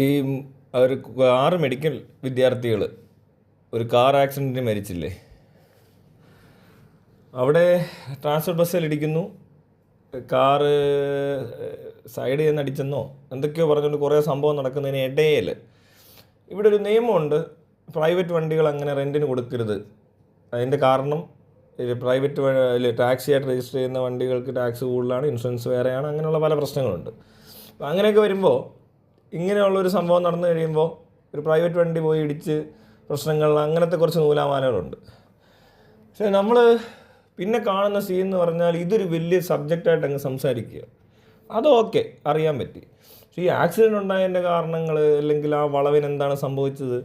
ഈ ഒരു 6 മെഡിക്കൽ വിദ്യാർത്ഥികൾ ഒരു കാർ ആക്സിഡൻറ്റിന് മരിച്ചില്ലേ? അവിടെ ട്രാൻസ്പോർട്ട് ബസ്സിലിടിക്കുന്നു, കാറ് സൈഡ് ചെയ്യുന്ന അടിച്ചെന്നോ എന്തൊക്കെയോ പറഞ്ഞുകൊണ്ട് കുറേ സംഭവം നടക്കുന്നതിന് ഇടയിൽ ഇവിടെ ഒരു നിയമമുണ്ട്, പ്രൈവറ്റ് വണ്ടികൾ അങ്ങനെ റെൻറ്റിന് കൊടുക്കരുത്. അതിൻ്റെ കാരണം പ്രൈവറ്റ് ടാക്സിയായിട്ട് രജിസ്റ്റർ ചെയ്യുന്ന വണ്ടികൾക്ക് ടാക്സ് കൂടുതലാണ്, ഇൻഷുറൻസ് വേറെയാണ്, അങ്ങനെയുള്ള പല പ്രശ്നങ്ങളുണ്ട്. അപ്പോൾ അങ്ങനെയൊക്കെ വരുമ്പോൾ ഇങ്ങനെയുള്ളൊരു സംഭവം നടന്നു കഴിയുമ്പോൾ ഒരു പ്രൈവറ്റ് വണ്ടി പോയി ഇടിച്ച് പ്രശ്നങ്ങൾ, അങ്ങനത്തെ കുറച്ച് നൂലാമാലകളുണ്ട്. പക്ഷേ നമ്മൾ പിന്നെ കാണുന്ന സീൻ എന്ന് പറഞ്ഞാൽ ഇതൊരു വലിയ സബ്ജക്റ്റായിട്ട് അങ്ങ് സംസാരിക്കുക. അതൊക്കെ അറിയാൻ പറ്റി. പക്ഷേ ഈ ആക്സിഡൻറ്റ് ഉണ്ടായതിൻ്റെ കാരണങ്ങൾ, അല്ലെങ്കിൽ ആ വളവിന് എന്താണ് സംഭവിച്ചത്,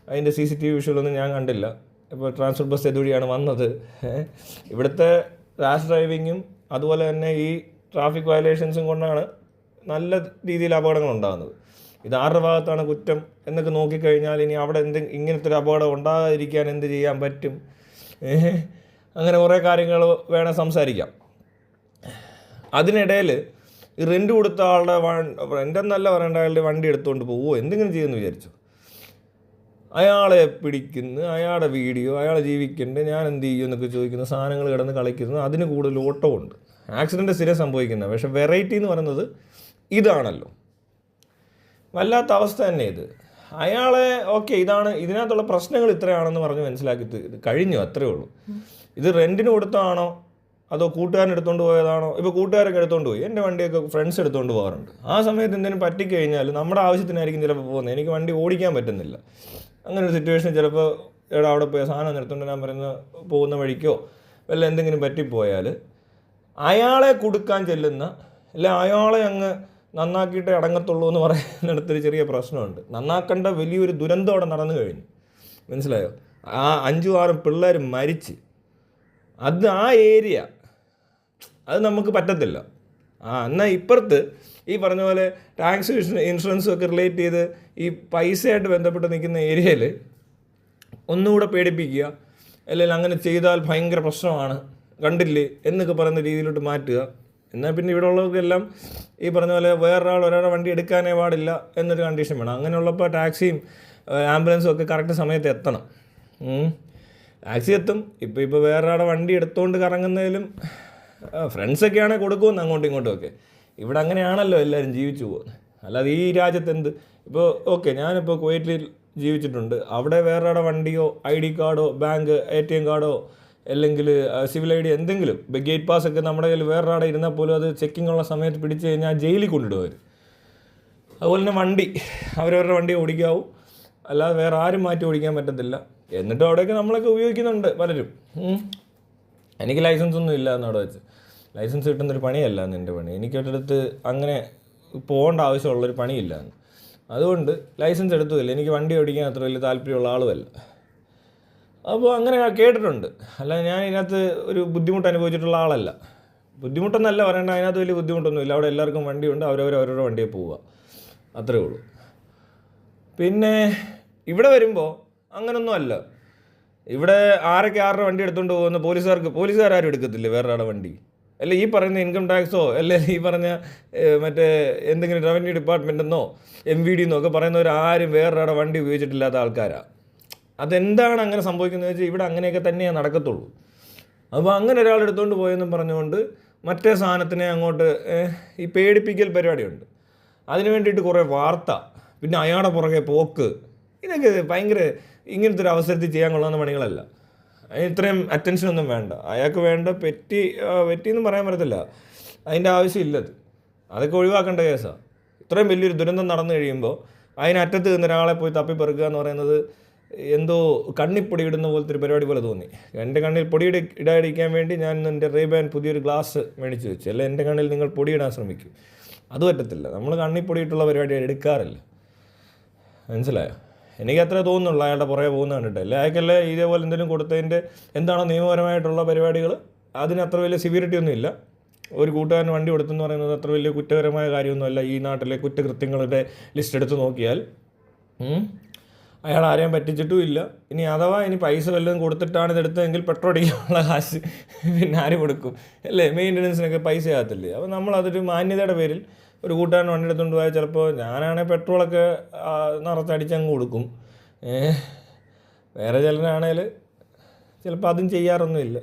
അതിൻ്റെ CCTV വിഷ്വലൊന്നും ഞാൻ കണ്ടില്ല. ഇപ്പോൾ ട്രാൻസ്പോർട്ട് ബസ് ഇതുവഴിയാണ് വന്നത്. ഇവിടുത്തെ റാഷ് ഡ്രൈവിങ്ങും അതുപോലെ തന്നെ ഈ ട്രാഫിക് വയലേഷൻസും കൊണ്ടാണ് നല്ല രീതിയിൽ അപകടങ്ങൾ ഉണ്ടാകുന്നത്. ഇത് ആരുടെ ഭാഗത്താണ് കുറ്റം എന്നൊക്കെ നോക്കിക്കഴിഞ്ഞാൽ ഇനി അവിടെ ഇങ്ങനത്തെ ഒരു അപകടം ഉണ്ടാകാതിരിക്കാൻ എന്ത് ചെയ്യാൻ പറ്റും, അങ്ങനെ കുറേ കാര്യങ്ങൾ വേണം സംസാരിക്കാം. അതിനിടയിൽ ഈ റെൻറ്റ് കൊടുത്ത ആളുടെ റെൻ്റെന്നല്ല പറയേണ്ട, അയാളുടെ വണ്ടി എടുത്തുകൊണ്ട് പോവുമോ എന്തെങ്കിലും ചെയ്യുമെന്ന് വിചാരിച്ചു. അയാളെ പിടിക്കുന്നു, അയാളുടെ വീഡിയോ, അയാളെ ജീവിക്കേണ്ട, ഞാൻ എന്ത് ചെയ്യും എന്നൊക്കെ ചോദിക്കുന്ന സാധനങ്ങൾ കിടന്ന് കളിക്കുന്നു. അതിന് കൂടുതൽ ഓട്ടമുണ്ട്. ആക്സിഡൻറ്റ് സ്ഥിരം സംഭവിക്കുന്നത്. പക്ഷേ വെറൈറ്റി എന്ന് പറയുന്നത് ഇതാണല്ലോ. വല്ലാത്ത അവസ്ഥ തന്നെ ഇത്. അയാളെ ഇതാണ് ഇതിനകത്തുള്ള പ്രശ്നങ്ങൾ ഇത്രയാണെന്ന് പറഞ്ഞ് മനസ്സിലാക്കി കഴിഞ്ഞു, അത്രയേ ഉള്ളൂ. ഇത് റെൻറ്റിന് കൊടുത്തതാണോ അതോ കൂട്ടുകാരൻ എടുത്തുകൊണ്ട് പോയതാണോ? ഇപ്പോൾ കൂട്ടുകാരൊക്കെ എടുത്തുകൊണ്ട് പോയി, എൻ്റെ വണ്ടിയൊക്കെ ഫ്രണ്ട്സ് എടുത്തുകൊണ്ട് പോകാറുണ്ട്. ആ സമയത്ത് എന്തെങ്കിലും പറ്റിക്കഴിഞ്ഞാൽ നമ്മുടെ ആവശ്യത്തിനായിരിക്കും ചിലപ്പോൾ പോകുന്നത്, എനിക്ക് വണ്ടി ഓടിക്കാൻ പറ്റുന്നില്ല, അങ്ങനെ ഒരു സിറ്റുവേഷൻ ചിലപ്പോൾ അവിടെ പോയ സാധനം എടുത്തുകൊണ്ട് ഞാൻ പോകുന്ന വഴിക്കോ വല്ല എന്തെങ്കിലും പറ്റിപ്പോയാൽ അയാളെ കൊടുക്കാൻ ചെല്ലുന്ന, അല്ലെ അയാളെ അങ്ങ് നന്നാക്കിയിട്ടേ അടങ്ങത്തുള്ളൂ എന്ന് പറയുന്നിടത്തൊരു ചെറിയ പ്രശ്നമുണ്ട്. നന്നാക്കേണ്ട വലിയൊരു ദുരന്തം അവിടെ നടന്നു കഴിഞ്ഞു, മനസ്സിലായോ? ആ 5-6 പിള്ളേർ മരിച്ച്, ആ ഏരിയ അത് നമുക്ക് പറ്റത്തില്ല. എന്നാൽ ഇപ്പുറത്ത് ഈ പറഞ്ഞ പോലെ ടാക്സ് ഇൻഷുറൻസും ഒക്കെ റിലേറ്റ് ചെയ്ത് ഈ പൈസയായിട്ട് ബന്ധപ്പെട്ട് നിൽക്കുന്ന ഏരിയയിൽ ഒന്നുകൂടെ പേടിപ്പിക്കുക, അല്ലെങ്കിൽ അങ്ങനെ ചെയ്താൽ ഭയങ്കര പ്രശ്നമാണ്, കണ്ടില്ലേ എന്നൊക്കെ പറയുന്ന രീതിയിലോട്ട് മാറ്റുക. എന്നാൽ പിന്നെ ഇവിടെ ഉള്ളവർക്കെല്ലാം ഈ പറഞ്ഞ പോലെ ഒരാളുടെ വണ്ടി എടുക്കാനേ പാടില്ല എന്നൊരു കണ്ടീഷൻ വേണം. അങ്ങനെയുള്ളപ്പോൾ ടാക്സിയും ആംബുലൻസും ഒക്കെ കറക്റ്റ് സമയത്ത് എത്തണം. ടാക്സി എത്തും. ഇപ്പോൾ വേറൊരാളുടെ വണ്ടി എടുത്തുകൊണ്ട് കറങ്ങുന്നതിലും ഫ്രണ്ട്സൊക്കെ ആണെങ്കിൽ കൊടുക്കുമെന്ന് അങ്ങോട്ടും ഇങ്ങോട്ടും ഒക്കെ. ഇവിടെ അങ്ങനെയാണല്ലോ എല്ലാവരും ജീവിച്ചു പോകുന്നത്. അല്ലാതെ ഈ രാജ്യത്ത് ഇപ്പോൾ ഞാനിപ്പോൾ കുവൈറ്റിൽ ജീവിച്ചിട്ടുണ്ട്. അവിടെ വേറൊരാളുടെ വണ്ടിയോ ID കാർഡോ ബാങ്ക് ATM കാർഡോ അല്ലെങ്കിൽ സിവിൽ ID എന്തെങ്കിലും ഗേറ്റ് പാസ് ഒക്കെ നമ്മുടെ കയ്യിൽ വേറൊരാടെ ഇരുന്നാൽ പോലും അത് ചെക്കിംഗ് ഉള്ള സമയത്ത് പിടിച്ച് കഴിഞ്ഞാൽ ജയിലിൽ കൊണ്ടിടും അവർ. അതുപോലെ തന്നെ വണ്ടി അവരവരുടെ വണ്ടി ഓടിക്കാവും, അല്ലാതെ വേറെ ആരും മാറ്റി ഓടിക്കാൻ പറ്റത്തില്ല. എന്നിട്ടും അവിടെയൊക്കെ നമ്മളൊക്കെ ഉപയോഗിക്കുന്നുണ്ട് പലരും. എനിക്ക് ലൈസൻസ് ഒന്നും ഇല്ല എന്നവിടെ വെച്ച്. ലൈസൻസ് കിട്ടുന്നൊരു പണിയല്ല എന്ന് എൻ്റെ പണി. എനിക്കൊരിടത്ത് അങ്ങനെ പോകേണ്ട ആവശ്യമുള്ളൊരു പണിയില്ല എന്ന്. അതുകൊണ്ട് ലൈസൻസ് എടുത്തുമില്ല. എനിക്ക് വണ്ടി ഓടിക്കാൻ അത്ര വലിയ താല്പര്യമുള്ള ആളുമല്ല. അപ്പോൾ അങ്ങനെ കേട്ടിട്ടുണ്ട്. അല്ല, ഞാൻ ഇതിനകത്ത് ഒരു ബുദ്ധിമുട്ട് അനുഭവിച്ചിട്ടുള്ള ആളല്ല. ബുദ്ധിമുട്ടെന്നല്ല പറയേണ്ട, അതിനകത്ത് വലിയ ബുദ്ധിമുട്ടൊന്നുമില്ല. അവിടെ എല്ലാവർക്കും വണ്ടിയുണ്ട്, അവരവരുടെ വണ്ടിയെ പോവുക, അത്രേ ഉള്ളൂ. പിന്നെ ഇവിടെ വരുമ്പോൾ അങ്ങനൊന്നും അല്ല. ഇവിടെ ആരുടെ വണ്ടി എടുത്തുകൊണ്ട് പോകുന്ന പോലീസുകാരും എടുക്കത്തില്ലേ വേറൊരാളുടെ വണ്ടി? അല്ല ഈ പറയുന്ന ഇൻകം ടാക്സോ അല്ലെ ഈ പറഞ്ഞ മറ്റേ എന്തെങ്കിലും റവന്യൂ ഡിപ്പാർട്ട്മെൻറ്റെന്നോ MVD എന്നോ ഒക്കെ പറയുന്നവരാരും വേറൊരാളുടെ വണ്ടി ഉപയോഗിച്ചിട്ടില്ലാത്ത ആൾക്കാരാണ്. അതെന്താണ് അങ്ങനെ സംഭവിക്കുന്നത് വെച്ചാൽ ഇവിടെ അങ്ങനെയൊക്കെ തന്നെയാണ് നടക്കത്തുള്ളൂ. അപ്പോൾ അങ്ങനെ ഒരാൾ എടുത്തുകൊണ്ട് പോയെന്നും പറഞ്ഞുകൊണ്ട് മറ്റേ സാധനത്തിനെ അങ്ങോട്ട് ഈ പേടിപ്പിക്കൽ പരിപാടിയുണ്ട്. അതിന് വേണ്ടിയിട്ട് കുറേ വാർത്ത, പിന്നെ അയാളുടെ പുറകെ പോക്ക്, ഇതൊക്കെ ഭയങ്കര ഇങ്ങനത്തെ ഒരു അവസരത്തിൽ ചെയ്യാൻ കൊള്ളാവുന്ന പണികളല്ല. ഇത്രയും അറ്റൻഷനൊന്നും വേണ്ട. അയാൾക്ക് വേണ്ട പെറ്റിയെന്നും പറയാൻ പറ്റത്തില്ല, അതിൻ്റെ ആവശ്യമില്ലത്. അതൊക്കെ ഒഴിവാക്കേണ്ട കേസാണ്. ഇത്രയും വലിയൊരു ദുരന്തം നടന്നു കഴിയുമ്പോൾ അതിനറ്റത്ത് നിന്ന് ഒരാളെ പോയി തപ്പിപ്പെറുക്കുക എന്ന് പറയുന്നത് എന്തോ കണ്ണിപ്പൊടി ഇടുന്ന പോലത്തെ ഒരു പരിപാടി പോലെ തോന്നി. എൻ്റെ കണ്ണിൽ പൊടി ഇടാതിരിക്കാൻ വേണ്ടി ഞാൻ എൻ്റെ റേബാൻ പുതിയൊരു ഗ്ലാസ് മേടിച്ച് വെച്ചു. അല്ല, എൻ്റെ കണ്ണിൽ നിങ്ങൾ പൊടിയിടാൻ ശ്രമിക്കും, അത് പറ്റത്തില്ല. നമ്മൾ കണ്ണിപ്പൊടിയിട്ടുള്ള പരിപാടി എടുക്കാറില്ല, മനസ്സിലായോ? എനിക്കത്ര തോന്നുന്നുള്ളൂ അയാളുടെ പുറകെ പോകുന്ന കണ്ടിട്ട്. അല്ലേ അയാൾക്കല്ലേ ഇതേപോലെ എന്തെങ്കിലും കൊടുത്തതിൻ്റെ എന്താണോ നിയമപരമായിട്ടുള്ള പരിപാടികൾ, അതിന് അത്ര വലിയ സിവിയറിറ്റി ഒന്നും ഇല്ല. ഒരു കൂട്ടുകാരന് വണ്ടി കൊടുത്തെന്ന് പറയുന്നത് അത്ര വലിയ കുറ്റകരമായ കാര്യമൊന്നുമല്ല. ഈ നാട്ടിലെ കുറ്റകൃത്യങ്ങളുടെ ലിസ്റ്റ് എടുത്ത് നോക്കിയാൽ അയാൾ ആരെയും പറ്റിച്ചിട്ടും ഇല്ല. ഇനി അഥവാ പൈസ വല്ലതും കൊടുത്തിട്ടാണ് ഇതെടുത്തതെങ്കിൽ പെട്രോൾ അടിക്കാനുള്ള കാശ് പിന്നെ ആര് കൊടുക്കും? അല്ലേ, മെയിൻ്റനൻസിനൊക്കെ പൈസ ആകത്തില്ലേ? അപ്പോൾ നമ്മളതൊരു മാന്യതയുടെ പേരിൽ ഒരു കൂട്ടുകാരൻ വണ്ടി എടുത്തുകൊണ്ട് പോയാൽ ചിലപ്പോൾ ഞാനാണെങ്കിൽ പെട്രോളൊക്കെ നിറച്ചടിച്ചങ്ങ് കൊടുക്കും. വേറെ ചിലരാണെങ്കിൽ ചിലപ്പോൾ അതും ചെയ്യാറൊന്നുമില്ല.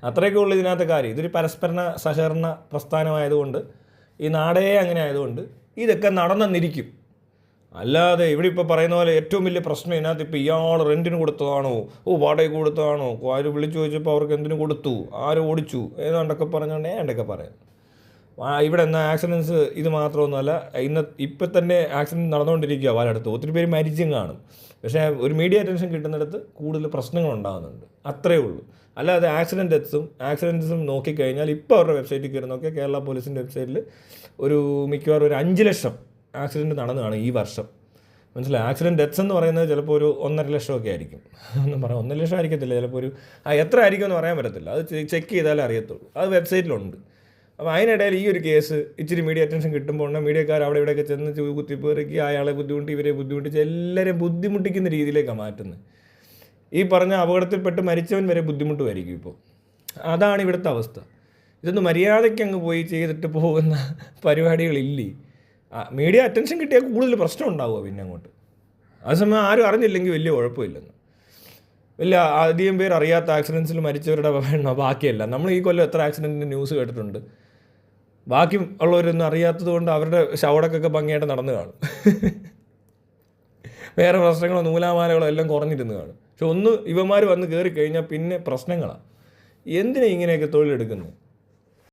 അത്രയൊക്കെ ഉള്ളൂ ഇതിനകത്ത് കാര്യം. ഇതൊരു പരസ്പര സഹകരണ പ്രസ്ഥാനമായതുകൊണ്ട്, ഈ നാടേ അങ്ങനെ ആയതുകൊണ്ട് ഇതൊക്കെ നടന്നെന്നിരിക്കും. അല്ലാതെ ഇവിടെ ഇപ്പോൾ പറയുന്ന പോലെ ഏറ്റവും വലിയ പ്രശ്നം ഇതിനകത്ത് ഇപ്പോൾ ഇയാൾ റെൻറ്റിന് കൊടുത്തതാണോ, വാടകയ്ക്ക് കൊടുത്തതാണോ, ആര് വിളിച്ചു ചോദിച്ചപ്പോൾ അവർക്ക് എന്തിനു കൊടുത്തു, ആര് ഓടിച്ചു, ഏതാണ്ടൊക്കെ പറഞ്ഞുകൊണ്ട് ഏണ്ടൊക്കെ പറയാം. ഇവിടെ എന്നാൽ ആക്സിഡൻസ് ഇത് മാത്രമൊന്നുമല്ല, ഇപ്പം തന്നെ ആക്സിഡൻറ്റ് നടന്നുകൊണ്ടിരിക്കുക പലയിടത്ത്. ഒത്തിരി പേര് മരിച്ചും കാണും. പക്ഷേ ഒരു മീഡിയ അറ്റൻഷൻ കിട്ടുന്നിടത്ത് കൂടുതൽ പ്രശ്നങ്ങൾ ഉണ്ടാകുന്നുണ്ട്. അത്രയേ ഉള്ളൂ. അല്ലാതെ ആക്സിഡൻസും നോക്കിക്കഴിഞ്ഞാൽ ഇപ്പോൾ അവരുടെ വെബ്സൈറ്റിൽ കയറി നോക്കിയാൽ കേരള പോലീസിൻ്റെ വെബ്സൈറ്റിൽ മിക്കവാറും ഒരു 5 ലക്ഷം ആക്സിഡൻറ്റ് നടന്നതാണ് ഈ വർഷം. മനസ്സിലായി? ആക്സിഡൻറ്റ് ഡെത്ത്സ് എന്ന് പറയുന്നത് ചിലപ്പോൾ ഒരു 1.5 ലക്ഷമൊക്കെ ആയിരിക്കും. ഒന്നും പറയാം, 1 ലക്ഷം ആയിരിക്കത്തില്ല, ചിലപ്പോൾ ഒരു എത്ര ആയിരിക്കും എന്ന് പറയാൻ പറ്റത്തില്ല. അത് ചെക്ക് ചെയ്താലേ അറിയത്തുള്ളൂ. അത് വെബ്സൈറ്റിലുണ്ട്. അപ്പോൾ അതിനിടയിൽ ഈ ഒരു കേസ് ഇച്ചിരി മീഡിയ അറ്റൻഷൻ കിട്ടുമ്പോൾ മീഡിയക്കാർ അവിടെ ഇവിടെയൊക്കെ ചെന്ന് കുത്തിപ്പേറിക്ക് അയാളെ ബുദ്ധിമുട്ടി, ഇവരെ ബുദ്ധിമുട്ടിച്ച് എല്ലാവരെയും ബുദ്ധിമുട്ടിക്കുന്ന രീതിയിലേക്കാണ് മാറ്റുന്നത്. ഈ പറഞ്ഞ അപകടത്തിൽപ്പെട്ട് മരിച്ചവൻ വരെ ബുദ്ധിമുട്ടുമായിരിക്കും ഇപ്പോൾ. അതാണ് ഇവിടുത്തെ അവസ്ഥ. ഇതൊന്ന് മര്യാദയ്ക്ക് അങ്ങ് പോയി ചെയ്തിട്ട് പോകുന്ന പരിപാടികളില്ലേ. മീഡിയ അറ്റൻഷൻ കിട്ടിയാൽ കൂടുതൽ പ്രശ്നം ഉണ്ടാവുക പിന്നെ അങ്ങോട്ട്. അതേസമയം ആരും അറിഞ്ഞില്ലെങ്കിൽ വലിയ കുഴപ്പമില്ലെന്ന്. വലിയ അധികം പേർ അറിയാത്ത ആക്സിഡൻസിൽ മരിച്ചവരുടെ ബാക്കിയല്ല. നമ്മൾ ഈ കൊല്ലം എത്ര ആക്സിഡൻറ്റിൻ്റെ ന്യൂസ് കേട്ടിട്ടുണ്ട്. ബാക്കി ഉള്ളവരൊന്നും അറിയാത്തത് കൊണ്ട് അവരുടെ ശവടക്കൊക്കെ ഭംഗിയായിട്ട് നടന്നു കാണും. വേറെ പ്രശ്നങ്ങളോ നൂലാമാലകളോ എല്ലാം കുറഞ്ഞിരുന്ന് കാണും. പക്ഷെ ഇവന്മാർ വന്ന് കയറി കഴിഞ്ഞാൽ പിന്നെ പ്രശ്നങ്ങളാണ്. എന്തിനാ ഇങ്ങനെയൊക്കെ തൊഴിലെടുക്കുന്നത്?